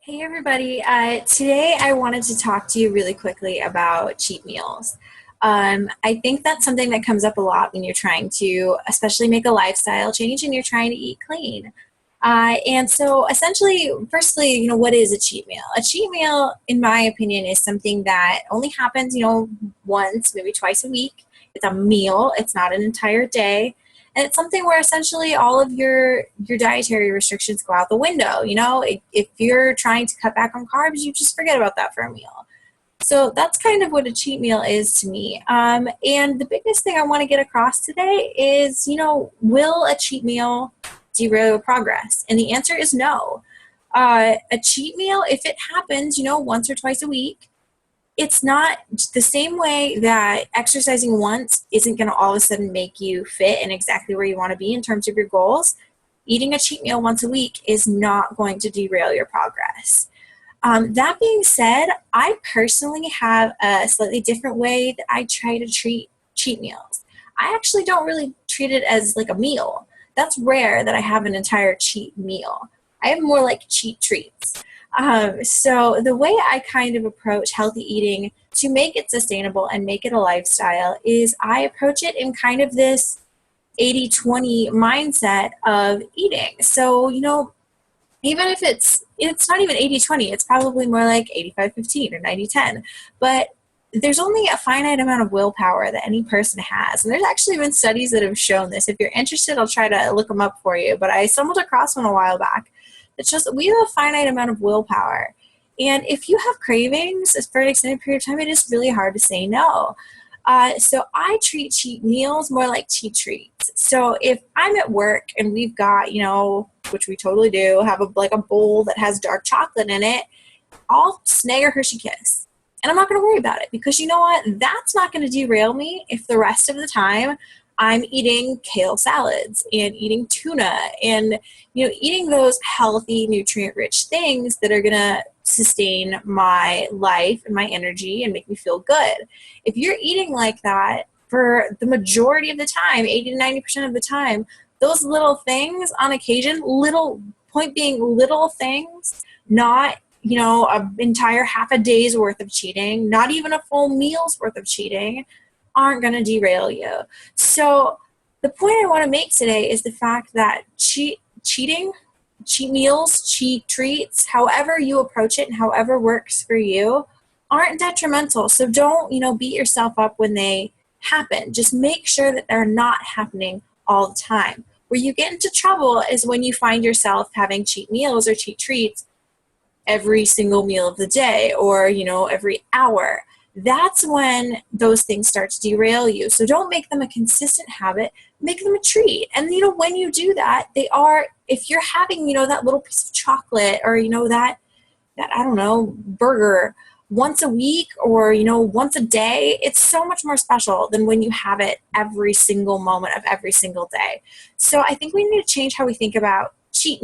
Hey everybody, today I wanted to talk to you really quickly about cheat meals. I think that's something that comes up a lot when you're trying to, especially make a lifestyle change and you're trying to eat clean. And so essentially, firstly, what is a cheat meal? A cheat meal, in my opinion, is something that only happens, once, maybe twice a week. It's a meal, it's not an entire day. And it's something where essentially all of your dietary restrictions go out the window. If you're trying to cut back on carbs, you just forget about that for a meal. So that's kind of what a cheat meal is to me. And the biggest thing I want to get across today is, will a cheat meal derail your progress? And the answer is no. A cheat meal, if it happens, once or twice a week, it's not the same way that exercising once isn't going to all of a sudden make you fit and exactly where you want to be in terms of your goals. Eating a cheat meal once a week is not going to derail your progress. That being said, I personally have a slightly different way that I try to treat cheat meals. I actually don't really treat it as like a meal. That's rare that I have an entire cheat meal. I have more like cheat treats. So the way I kind of approach healthy eating to make it sustainable and make it a lifestyle is I approach it in kind of this 80-20 mindset of eating. So, even if it's not even 80-20, it's probably more like 85-15 or 90-10. But there's only a finite amount of willpower that any person has. And there's actually been studies that have shown this. If you're interested, I'll try to look them up for you. But I stumbled across one a while back. It's just we have a finite amount of willpower. And if you have cravings for an extended period of time, it is really hard to say no. So I treat cheat meals more like cheat treats. So if I'm at work and we've got, which we totally do, have a bowl that has dark chocolate in it, I'll snag a Hershey Kiss. And I'm not going to worry about it because you know what? That's not going to derail me if the rest of the time I'm eating kale salads and eating tuna and, eating those healthy, nutrient-rich things that are going to sustain my life and my energy and make me feel good. If you're eating like that for the majority of the time, 80 to 90% of the time, those little things on occasion, point being little things, not an entire half a day's worth of cheating, not even a full meal's worth of cheating, aren't going to derail you. So the point I want to make today is the fact that cheating, cheat meals, cheat treats, however you approach it and however works for you, aren't detrimental. So don't, beat yourself up when they happen. Just make sure that they're not happening all the time. Where you get into trouble is when you find yourself having cheat meals or cheat treats every single meal of the day or, every hour. That's when those things start to derail you. So don't make them a consistent habit, make them a treat. And, when you do that, if you're having, that little piece of chocolate or, that, I don't know, burger once a week or, once a day, it's so much more special than when you have it every single moment of every single day. So I think we need to change how we think about cheat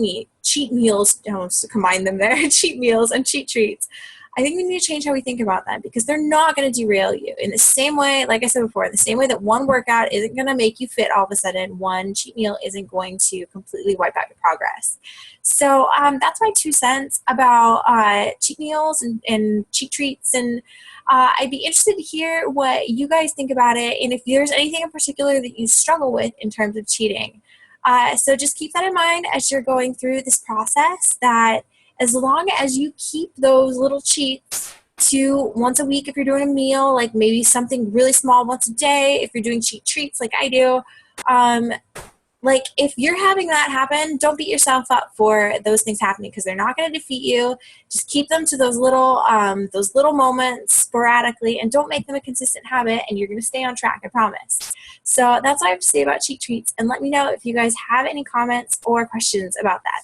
meals, don't combine them there, cheat meals and cheat treats. I think we need to change how we think about them because they're not going to derail you. In the same way, like I said before, the same way that one workout isn't going to make you fit all of a sudden, one cheat meal isn't going to completely wipe out your progress. So that's my 2 cents about cheat meals and cheat treats. And I'd be interested to hear what you guys think about it and if there's anything in particular that you struggle with in terms of cheating. So just keep that in mind as you're going through this process, that as long as you keep those little cheats to once a week if you're doing a meal, like maybe something really small once a day, if you're doing cheat treats like I do, if you're having that happen, don't beat yourself up for those things happening because they're not going to defeat you. Just keep them to those little moments sporadically and don't make them a consistent habit and you're going to stay on track, I promise. So that's all I have to say about cheat treats, and let me know if you guys have any comments or questions about that.